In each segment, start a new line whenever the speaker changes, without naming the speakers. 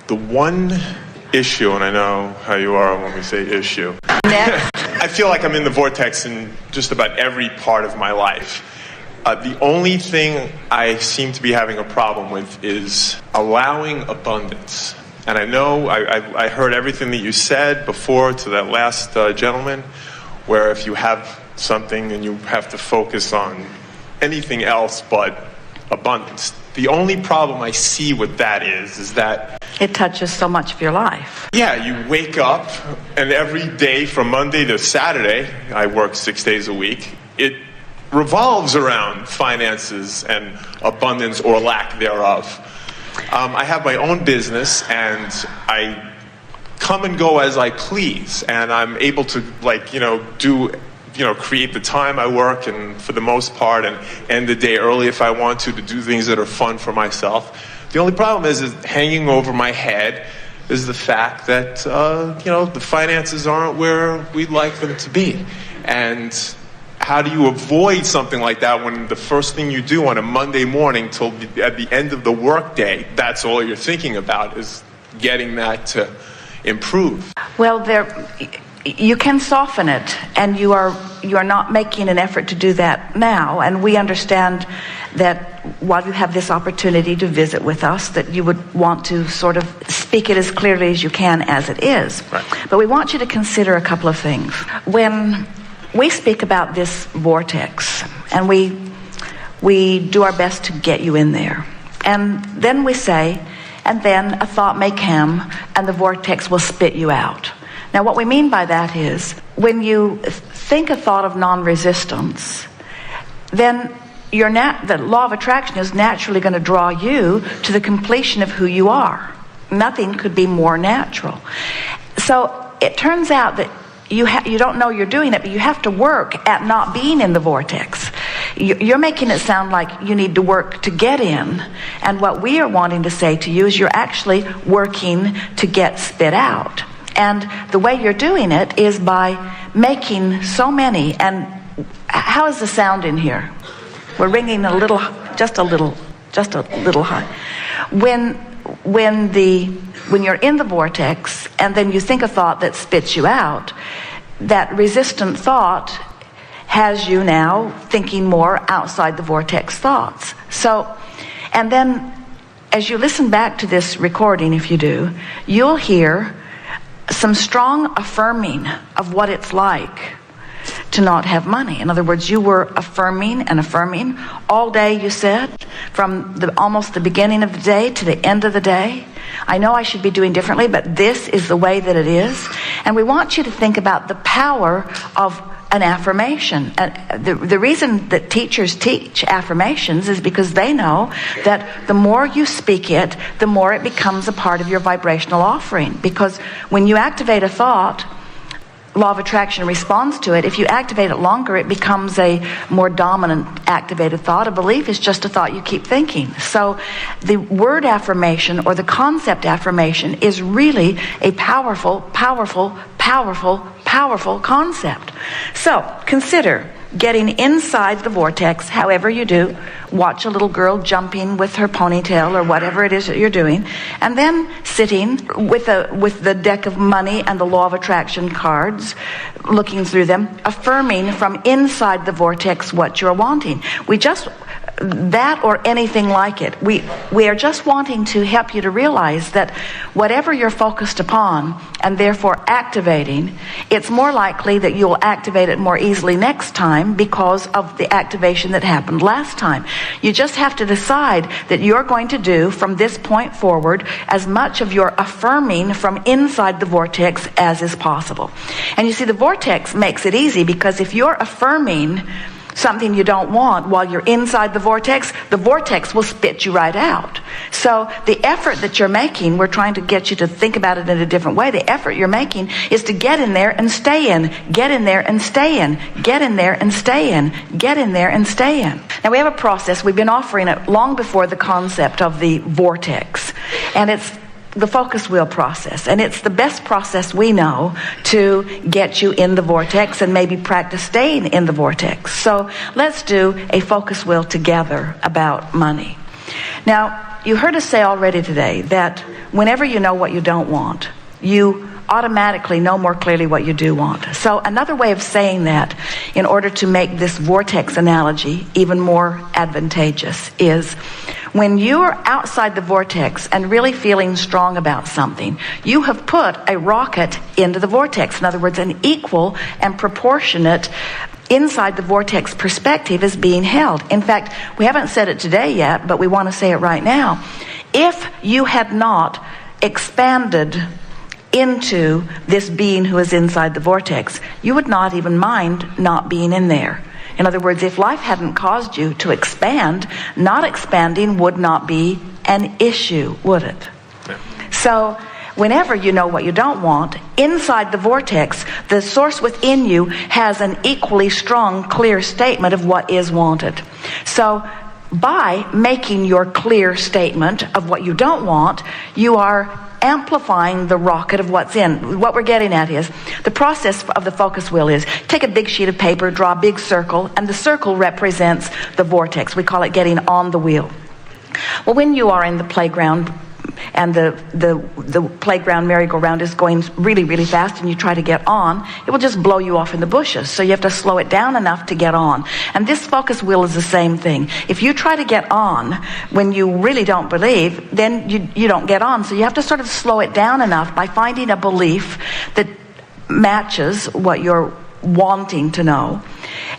The one issue, and I know how you are when we say issue.
Next.
I feel like I'm in the vortex in just about every part of my life. The only thing I seem to be having a problem with is allowing abundance. And I know I heard everything that you said before to that last gentleman, where if you have something and you have to focus on anything else but abundance. The only problem I see with that is that
it touches so much of your life.
Yeah, you wake up and every day from Monday to Saturday, I work 6 days a week, it revolves around finances and abundance or lack thereof. I have my own business and I come and go as I please, and I'm able to create the time I work, and for the most part, and end the day early if I want to do things that are fun for myself. The only problem is hanging over my head is the fact that the finances aren't where we'd like them to be. And how do you avoid something like that when the first thing you do on a Monday morning till at the end of the workday, that's all you're thinking about is getting that to improve?
Well, you can soften it, and you are not making an effort to do that now. And we understand that while you have this opportunity to visit with us, that you would want to sort of speak it as clearly as you can as it is.
Right.
But we want you to consider a couple of things. When we speak about this vortex, and we do our best to get you in there, and then we say, and then a thought may come, and the vortex will spit you out. Now, what we mean by that is, when you think a thought of non-resistance, then the law of attraction is naturally going to draw you to the completion of who you are. Nothing could be more natural. So it turns out that you don't know you're doing it, but you have to work at not being in the vortex. You're making it sound like you need to work to get in, and what we are wanting to say to you is you're actually working to get spit out. And the way you're doing it is by making so many, and how is the sound in here? We're ringing just a little high. When you're in the vortex and then you think a thought that spits you out, that resistant thought has you now thinking more outside the vortex thoughts. So, and then as you listen back to this recording, if you do, you'll hear some strong affirming of what it's like to not have money. In other words, you were affirming and affirming all day, you said, from almost the beginning of the day to the end of the day. I know I should be doing differently, but this is the way that it is. And we want you to think about the power of an affirmation. And the reason that teachers teach affirmations is because they know that the more you speak it, the more it becomes a part of your vibrational offering. Because when you activate a thought, law of attraction responds to it. If you activate it longer, it becomes a more dominant activated thought. A belief is just a thought you keep thinking. So the word affirmation or the concept affirmation is really a powerful, powerful, powerful, powerful concept. So consider getting inside the vortex, however you do. Watch a little girl jumping with her ponytail or whatever it is that you're doing, and then sitting with the deck of money and the law of attraction cards, looking through them, affirming from inside the vortex what you're wanting. That or anything like it. We are just wanting to help you to realize that whatever you're focused upon and therefore activating, it's more likely that you'll activate it more easily next time because of the activation that happened last time. You just have to decide that you're going to do from this point forward as much of your affirming from inside the vortex as is possible. And you see, the vortex makes it easy because if you're affirming something you don't want while you're inside the vortex will spit you right out. So the effort that you're making, we're trying to get you to think about it in a different way. The effort you're making is to get in there and stay in, get in there and stay in, get in there and stay in, get in there and stay in. Now we have a process, we've been offering it long before the concept of the vortex, and it's the focus wheel process, and it's the best process we know to get you in the vortex and maybe practice staying in the vortex. So let's do a focus wheel together about money. Now, you heard us say already today that whenever you know what you don't want, you automatically know more clearly what you do want. So another way of saying that, in order to make this vortex analogy even more advantageous, is when you're outside the vortex and really feeling strong about something, you have put a rocket into the vortex. In other words, an equal and proportionate inside the vortex perspective is being held. In fact, we haven't said it today yet, but we want to say it right now. If you had not expanded into this being who is inside the vortex, you would not even mind not being in there. In other words, if life hadn't caused you to expand, not expanding would not be an issue, would it? Yeah. So whenever you know what you don't want, inside the vortex, the source within you has an equally strong, clear statement of what is wanted. So by making your clear statement of what you don't want, you are amplifying the rocket of what's in. What we're getting at is, the process of the focus wheel is, take a big sheet of paper, draw a big circle, and the circle represents the vortex. We call it getting on the wheel. Well, when you are in the playground and the playground merry-go-round is going really, really fast and you try to get on, it will just blow you off in the bushes. So you have to slow it down enough to get on. And this focus wheel is the same thing. If you try to get on when you really don't believe, then you don't get on. So you have to sort of slow it down enough by finding a belief that matches what you're wanting to know,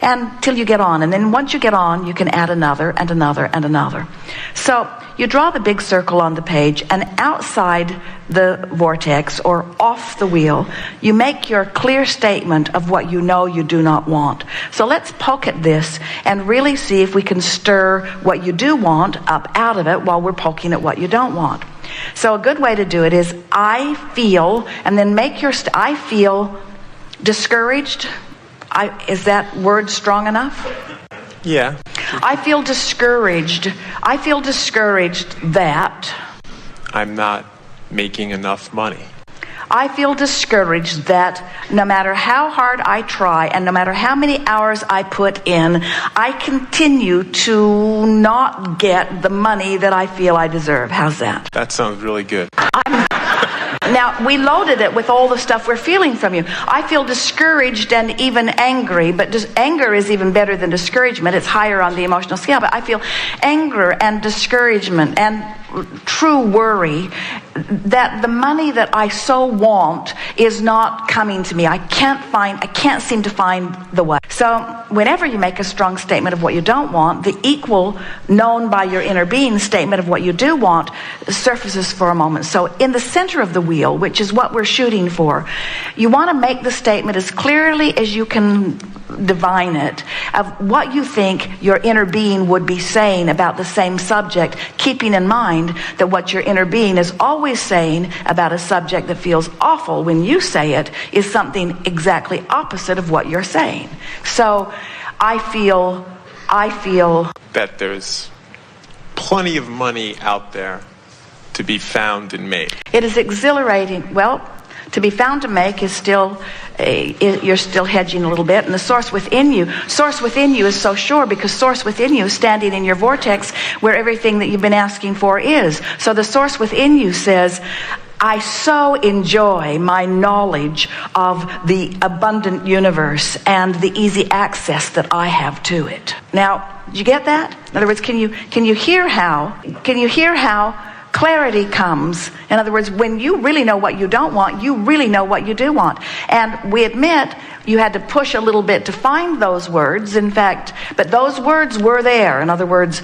and till you get on. And then once you get on, you can add another and another and another. So you draw the big circle on the page, and outside the vortex, or off the wheel, you make your clear statement of what you know you do not want. So let's poke at this and really see if we can stir what you do want up out of it while we're poking at what you don't want. So a good way to do it is, I feel, and then make your I feel discouraged. Is that word strong enough?
Yeah.
I feel discouraged. I feel discouraged that
I'm not making enough money.
I feel discouraged that no matter how hard I try and no matter how many hours I put in, I continue to not get the money that I feel I deserve. How's that?
That sounds really good.
Now, we loaded it with all the stuff we're feeling from you. I feel discouraged and even angry, but anger is even better than discouragement. It's higher on the emotional scale. But I feel anger and discouragement and true worry that the money that I so want is not coming to me. I can't seem to find the way. So whenever you make a strong statement of what you don't want, the equal known by your inner being statement of what you do want surfaces for a moment. So in the center of the wheel, which is what we're shooting for, you want to make the statement as clearly as you can divine it of what you think your inner being would be saying about the same subject, keeping in mind that what your inner being is always saying about a subject that feels awful when you say it is something exactly opposite of what you're saying. So I feel
that there's plenty of money out there to be found and made.
It is exhilarating. Well, to be found to make is still, you're still hedging a little bit. And the source within you is so sure, because source within you is standing in your vortex where everything that you've been asking for is. So the source within you says, I so enjoy my knowledge of the abundant universe and the easy access that I have to it. Now, did you get that? In other words, can you hear how clarity comes? In other words, when you really know what you don't want, you really know what you do want. And we admit you had to push a little bit to find those words, in fact, but those words were there. In other words,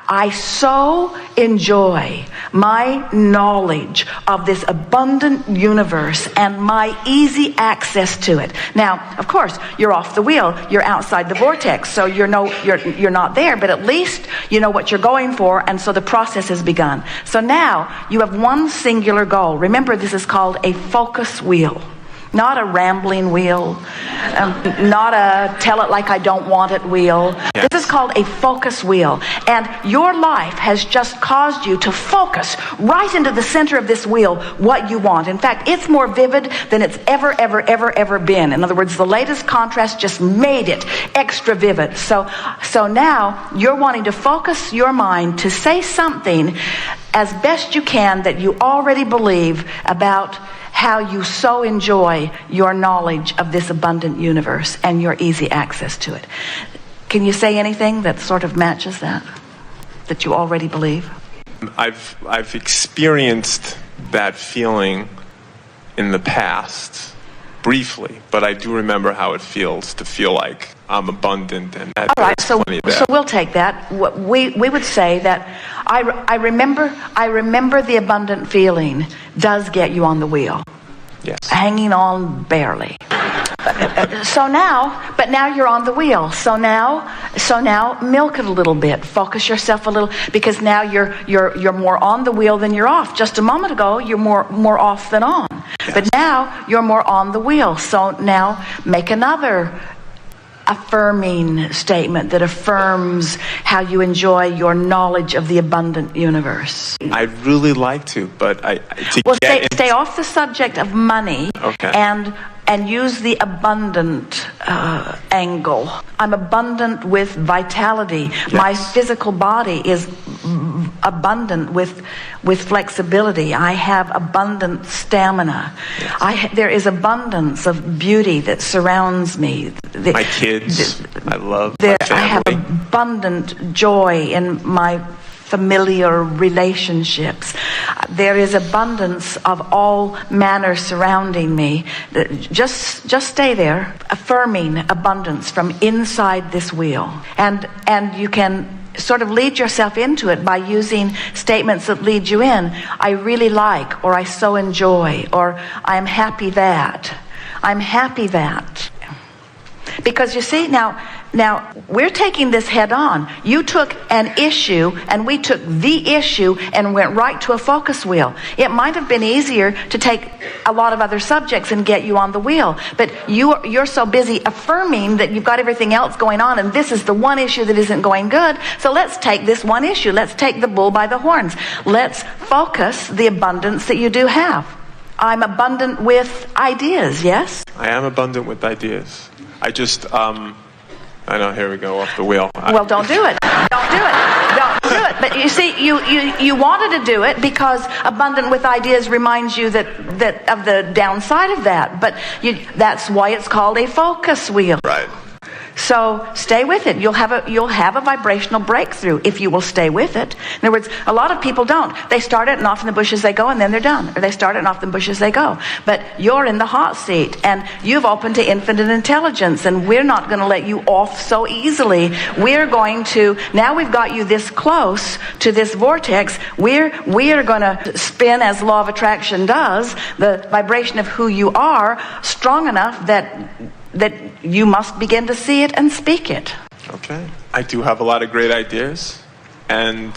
I so enjoy my knowledge of this abundant universe and my easy access to it. Now, of course, you're off the wheel, you're outside the vortex, so you're not there, but at least you know what you're going for, and so the process has begun. So now you have one singular goal. Remember, this is called a focus wheel. Not a rambling wheel, not a tell it like I don't want it wheel. Yes. This is called a focus wheel. And your life has just caused you to focus right into the center of this wheel what you want. In fact, it's more vivid than it's ever been. In other words, the latest contrast just made it extra vivid. So now you're wanting to focus your mind to say something as best you can that you already believe about how you so enjoy your knowledge of this abundant universe and your easy access to it. Can you say anything that sort of matches that you already believe?
I've experienced that feeling in the past, briefly, but I do remember how it feels to feel like I'm abundant, and that
all right, so
there.
we'll take that. We would say that I remember the abundant feeling does get you on the wheel.
Yes.
Hanging on barely. But now you're on the wheel. So now milk it a little bit. Focus yourself a little, because now you're more on the wheel than you're off. Just a moment ago, you're more off than on.
Yes.
But now you're more on the wheel. So now make another affirming statement that affirms how you enjoy your knowledge of the abundant universe.
I'd really like to, but
stay off the subject of money.
Okay.
And use the abundant angle. I'm abundant with vitality.
Yes.
My physical body is abundant with flexibility. I have abundant stamina.
Yes.
There is abundance of beauty that surrounds me.
My kids, I love my family.
I have abundant joy in my familiar relationships. There is abundance of all manner surrounding me. Just stay there, affirming abundance from inside this wheel. And you can sort of lead yourself into it by using statements that lead you in. I really like, or I so enjoy, or I am happy that. I'm happy that. Because you see, now we're taking this head on. You took an issue, and we took the issue and went right to a focus wheel. It might have been easier to take a lot of other subjects and get you on the wheel, but you're so busy affirming that you've got everything else going on, and this is the one issue that isn't going good. So let's take this one issue. Let's take the bull by the horns. Let's focus the abundance that you do have. I'm abundant with ideas, yes?
I am abundant with ideas. I just, I know, here we go, off the wheel.
Well, don't do it. Don't do it. Don't do it. But you see, you wanted to do it because abundant with ideas reminds you that of the downside of that. But that's why it's called a focus wheel.
Right.
So stay with it. You'll have a vibrational breakthrough if you will stay with it. In other words, a lot of people don't. They start it and off in the bushes they go, and then they're done. Or they start it and off in the bushes they go. But you're in the hot seat, and you've opened to infinite intelligence, and we're not going to let you off so easily. We're going to, now we've got you this close to this vortex, we are going to spin, as law of attraction does, the vibration of who you are strong enough that you must begin to see it and speak it.
Okay. I do have a lot of great ideas, and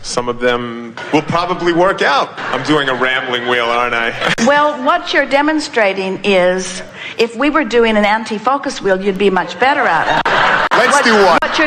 some of them will probably work out. I'm doing a rambling wheel, aren't I?
Well, what you're demonstrating is, if we were doing an anti-focus wheel, you'd be much better at it.
Let's do one.
What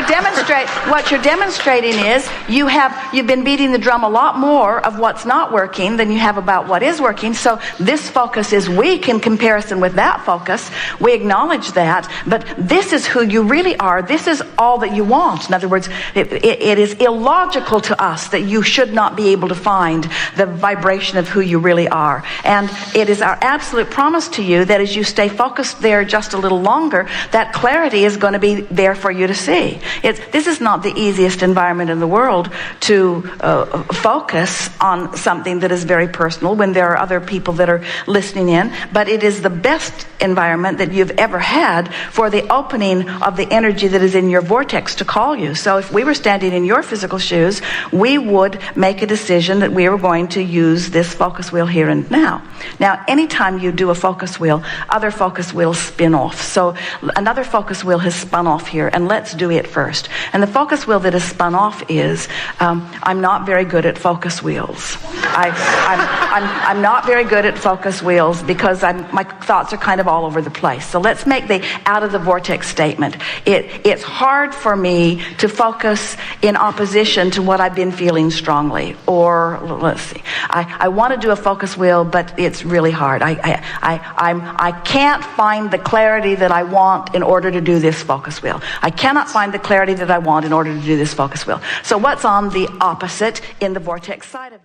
you're demonstrating is you've been beating the drum a lot more of what's not working than you have about what is working. So this focus is weak in comparison with that focus. We acknowledge that, but this is who you really are. This is all that you want. In other words, it is illogical to us that you should not be able to find the vibration of who you really are. And it is our absolute promise to you that as you stay focused there just a little longer, that clarity is going to be there for you to see. This is not the easiest environment in the world to focus on something that is very personal when there are other people that are listening in, but it is the best environment that you've ever had for the opening of the energy that is in your vortex to call you. So if we were standing in your physical shoes, we would make a decision that we were going to use this focus wheel here and now. Now, anytime you do a focus wheel, other focus wheels spin off. So another focus wheel has spun off here, and let's do it first. And the focus wheel that has spun off is, I'm not very good at focus wheels. I'm not very good at focus wheels because my thoughts are kind of all over the place. So let's make the out of the vortex statement. It's hard for me to focus in opposition to what I've been feeling strongly. Or let's see, I want to do a focus wheel, but it's really hard. I can't find the clarity that I want in order to do this focus wheel. I cannot find the clarity that I want in order to do this focus wheel. So what's on the opposite in the vortex side of it?